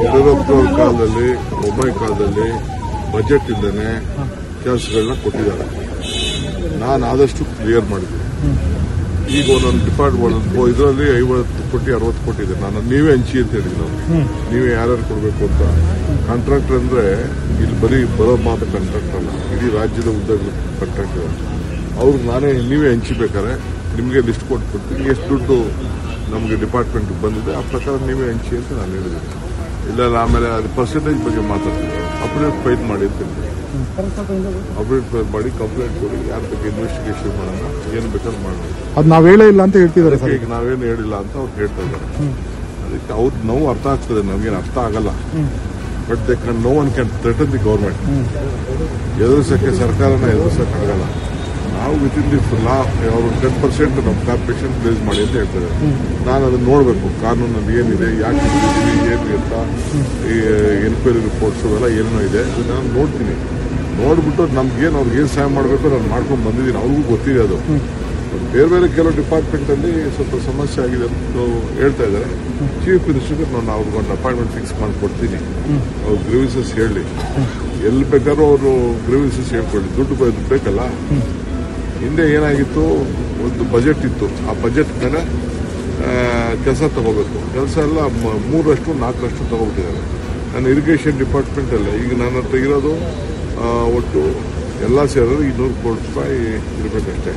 ಯಡಿಯೂರಪ್ಪನವ್ರ ಕಾಲದಲ್ಲಿ ಬೊಮ್ಮಾಯಿ ಕಾಲದಲ್ಲಿ ಬಜೆಟ್ ಇಲ್ಲದೆ ಕೆಲಸಗಳನ್ನ ಕೊಟ್ಟಿದ್ದಾರೆ. ನಾನು ಆದಷ್ಟು ಕ್ಲಿಯರ್ ಮಾಡಿದ್ದೀನಿ. ಈಗ ಒಂದೊಂದು ಡಿಪಾರ್ಟ್ಮೆಂಟ್ ಇದರಲ್ಲಿ 50 ಕೋಟಿ 60 ಕೋಟಿ ಇದೆ. ನಾನು ನೀವೇ ಹಂಚಿ ಅಂತ ಹೇಳಿದ್ವಿ. ನಾವು ನೀವೇ ಯಾರ್ಯಾರು ಕೊಡಬೇಕು ಅಂತ. ಕಾಂಟ್ರಾಕ್ಟರ್ ಅಂದ್ರೆ ಇಲ್ಲಿ ಬರೀ ಬರೋ ಮಾತ್ರ ಕಾಂಟ್ರಾಕ್ಟರ್ ಅಲ್ಲ, ಇಡೀ ರಾಜ್ಯದ ಉದ್ಯೋಗ ಕಾಂಟ್ರಾಕ್ಟರ್. ಅವ್ರಿಗೆ ನಾನೇ ನೀವೇ ಹಂಚಿಬೇಕಾದ್ರೆ ನಿಮಗೆ ಲಿಸ್ಟ್ ಕೊಟ್ಬಿಡ್ತೀನಿ, ಎಷ್ಟು ದುಡ್ಡು ನಮಗೆ ಡಿಪಾರ್ಟ್ಮೆಂಟ್ ಬಂದಿದೆ ಆ ಪ್ರಕಾರ ನೀವೇ ಹಂಚಿ ಅಂತ ನಾನು ಹೇಳಿದ್ದೀನಿ. ಇಲ್ಲ ಆಮೇಲೆ ಅದು ಪರ್ಸೆಂಟೇಜ್ ಬಗ್ಗೆ ಮಾತಾಡ್ತೀನಿ. ಅಪ್ಡೇಟ್ ಫೈಲ್ ಮಾಡಿ ಅಂತ ಹೇಳಿದೆ. ಅಪ್ಡೇಟ್ ಫೈಲ್ ಮಾಡಿ ಕಂಪ್ಲೇಂಟ್ ಕೊಡಿ, ಯಾರ ಬಗ್ಗೆ ಇನ್ವೆಸ್ಟಿಗೇಷನ್ ಮಾಡೋಣ, ಏನು ಬೇಕಾದ್ರೂ ಮಾಡೋಣ. ಅದು ನಾವು ಹೇಳೇ ಇಲ್ಲ ಅಂತ ಹೇಳ್ತಿದ್ದಾರೆ. ಈಗ ನಾವೇನು ಹೇಳಿಲ್ಲ ಅಂತ ಅವ್ರು ಹೇಳ್ತಾ ಇದ್ದಾರೆ. ಅದಕ್ಕೆ ಅವ್ರ ನೋವು ಅರ್ಥ ಆಗ್ತದೆ, ನಮಗೇನು ಅರ್ಥ ಆಗಲ್ಲ. But they can no one can threaten the government. ಎದುರಿಸಕ್ಕೆ ಸರ್ಕಾರನ ಎದುರಿಸಕ್ಕೆ ಆಗಲ್ಲ. ನಾವು ವಿತ್ ಇನ್ ದಿಸ್ ಲಾ ಅವರು 10% ನಮ್ಮ ಕಾರ್ಪೊರೇಷನ್ ಪ್ಲೇಸ್ ಮಾಡಿ ಅಂತ ಹೇಳ್ತಾರೆ. ನಾನು ಅದನ್ನ ನೋಡಬೇಕು, ಕಾನೂನಲ್ಲಿ ಏನಿದೆ, ಯಾಕೆ ಏನು ಅಂತ, ಈ ಎನ್ಕ್ವೈರಿ ರಿಪೋರ್ಟ್ಸ್ ಅವೆಲ್ಲ ಏನೋ ಇದೆ, ನಾನು ನೋಡ್ತೀನಿ. ನೋಡ್ಬಿಟ್ಟು ನಮ್ಗೇನು ಅವ್ರಿಗೇನು ಸಹಾಯ ಮಾಡಬೇಕು ನಾನು ಮಾಡ್ಕೊಂಡು ಬಂದಿದ್ದೀನಿ. ಅವ್ರಿಗೂ ಗೊತ್ತಿದೆ ಅದು. ಬೇರೆ ಬೇರೆ ಕೆಲವು ಡಿಪಾರ್ಟ್ಮೆಂಟ್ ಅಲ್ಲಿ ಸ್ವಲ್ಪ ಸಮಸ್ಯೆ ಆಗಿದೆ ಅಂತ ಹೇಳ್ತಾ ಇದ್ದಾರೆ. ಚೀಫ್ ಮಿನಿಸ್ಟರ್ಗೆ ನಾನು ಅವ್ರಿಗೊಂದು ಅಪಾಯಿಂಟ್ಮೆಂಟ್ ಫಿಕ್ಸ್ ಮಾಡಿಕೊಡ್ತೀನಿ. ಅವ್ರು ಗ್ರೀವೆನ್ಸಸ್ ಹೇಳಿ, ಎಲ್ಲಿ ಬೇಕಾದ್ರೂ ಅವರು ಗ್ರೀವೆನ್ಸಸ್ ಹೇಳ್ಕೊಳ್ಳಿ. ದುಡ್ಡು ಬೇಕಲ್ಲ. ಹಿಂದೆ ಏನಾಗಿತ್ತು, ಒಂದು ಬಜೆಟ್ ಇತ್ತು. ಆ ಬಜೆಟ್ ಮೇಲೆ ಕೆಲಸ ತಗೋಬೇಕು. ಕೆಲಸ ಎಲ್ಲ 3% 4% ತಗೋಬಿಟ್ಟಿದ್ದಾರೆ. ನಾನು ಇರಿಗೇಷನ್ ಡಿಪಾರ್ಟ್ಮೆಂಟ್ ಅಲ್ಲ, ಈಗ ನನ್ನ ಹತ್ರ ಇರೋದು ಒಟ್ಟು ಎಲ್ಲ ಸೇರಿದ್ರೆ 200 ಕೋಟಿ ರೂಪಾಯಿ ಇರಬೇಕಷ್ಟೇ.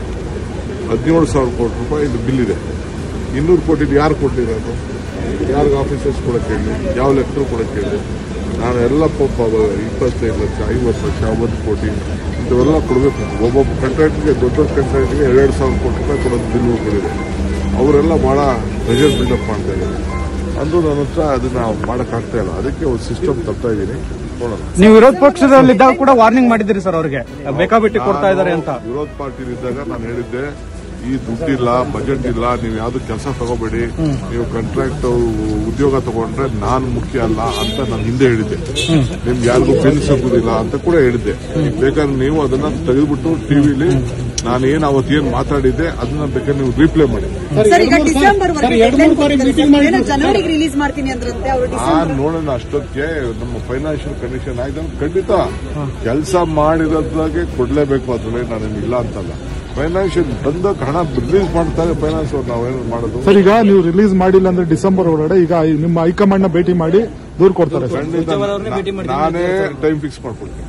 17,000 ಕೋಟಿ ರೂಪಾಯಿ ಇದು ಬಿಲ್ ಇದೆ. 200 ಕೋಟಿ ಯಾರು ಕೊಟ್ಟಿರೋದು? ಯಾರಿಗೆ ಆಫೀಸರ್ಸ್ ಕೊಡಕ್ಕೆ ಹೇಳಿ, ಯಾವ ಲೆಕ್ಕರು ಕೊಡಕ್ಕೆ ಹೇಳಿ. ನಾನು ಎಲ್ಲ 25 ಲಕ್ಷ 50 ಲಕ್ಷ 1 ಕೋಟಿ ಇಂಥವೆಲ್ಲ ಕೊಡಬೇಕು. ಒಬ್ಬೊಬ್ಬ ಕಂಟ್ರಾಕ್ಟ್ಗೆ, ದೊಡ್ಡ ಕಂಟ್ರಾಕ್ಟ್ಗೆ 2,000 ಕೋಟಿ ರೂಪಾಯಿ ಕೊಡೋದು ಬಿಲ್ಗಳಿದೆ. ಅವರೆಲ್ಲ ಬಹಳ ಪ್ರೆಷರ್ ಬಿಲ್ಡಪ್ ಮಾಡ್ತಾ ಇದ್ದಾರೆ. ಅಂದ್ರೂ ನನ್ನ ಹತ್ರ ಅದನ್ನ ಮಾಡೋಕ್ಕಾಗ್ತಾ ಇಲ್ಲ. ಅದಕ್ಕೆ ಒಂದು ಸಿಸ್ಟಮ್ ತರ್ತಾ ಇದ್ದೀನಿ. ನೋಡೋಣ. ನೀವು ವಿರೋಧ ಪಕ್ಷದಲ್ಲಿದ್ದಾಗ ಕೂಡ ವಾರ್ನಿಂಗ್ ಮಾಡಿದ್ದೀರಿ ಸರ್, ಅವ್ರಿಗೆ ಬೇಕಾಬಿಟ್ಟಿ ಕೊಡ್ತಾ ಇದ್ದಾರೆ ಅಂತ. ವಿರೋಧ ಪಾರ್ಟಿಲಿದ್ದಾಗ ನಾನು ಹೇಳಿದ್ದೆ, ಈ ದುಡ್ಡಿಲ್ಲ, ಬಜೆಟ್ ಇಲ್ಲ, ನೀವು ಯಾವ್ದು ಕೆಲಸ ತಗೋಬೇಡಿ, ನೀವು ಕಾಂಟ್ರಾಕ್ಟ್ ಉದ್ಯೋಗ ತಗೊಂಡ್ರೆ ನಾನು ಮುಖ್ಯ ಅಲ್ಲ ಅಂತ ನಾನು ಹಿಂದೆ ಹೇಳಿದ್ದೆ. ನಿಮ್ಗೆ ಯಾರಿಗೂ ಬೆಲ್ ಸಿಗುದಿಲ್ಲ ಅಂತ ಕೂಡ ಹೇಳಿದ್ದೆ. ಬೇಕಾದ್ರೆ ನೀವು ಅದನ್ನ ತೆಗೆದುಬಿಟ್ಟು ಟಿವಿಲಿ ನಾನೇನು ಅವತ್ತೇನು ಮಾತಾಡಿದ್ದೆ ಅದನ್ನ ಬೇಕಾದ್ರೆ ನೀವು ರಿಪ್ಲೈ ಮಾಡಿ. ನೋಡೋಣ. ಅಷ್ಟೊತ್ತಿಗೆ ನಮ್ಮ ಫೈನಾನ್ಷಿಯಲ್ ಕಂಡೀಷನ್ ಆಯ್ತು ಖಂಡಿತ ಕೆಲಸ ಮಾಡಿರೋದಾಗೆ ಕೊಡ್ಲೇಬೇಕು. ಅದ್ರಲ್ಲಿ ನಾನು ಇಲ್ಲ ಅಂತಲ್ಲ. ಫೈನಾನ್ಷಿಯಲ್ ಬಂದಾಗ ಹಣ ರಿಲೀಸ್ ಮಾಡ್ತಾರೆ ಫೈನಾನ್ಸ್ ಅವ್ರು. ನಾವೇನು ಮಾಡೋದು ಸರ್? ಈಗ ನೀವು ರಿಲೀಸ್ ಮಾಡಿಲ್ಲ ಅಂದ್ರೆ ಡಿಸೆಂಬರ್ ಒಳಗಡೆ ಈಗ ನಿಮ್ಮ ಹೈಕಮಾಂಡ್ ನ ಭೇಟಿ ಮಾಡಿ ದೂರ ಕೊಡ್ತಾರೆ. ನಾನೇ ಟೈಮ್ ಫಿಕ್ಸ್ ಮಾಡ್ಕೊಡ್ತೀನಿ.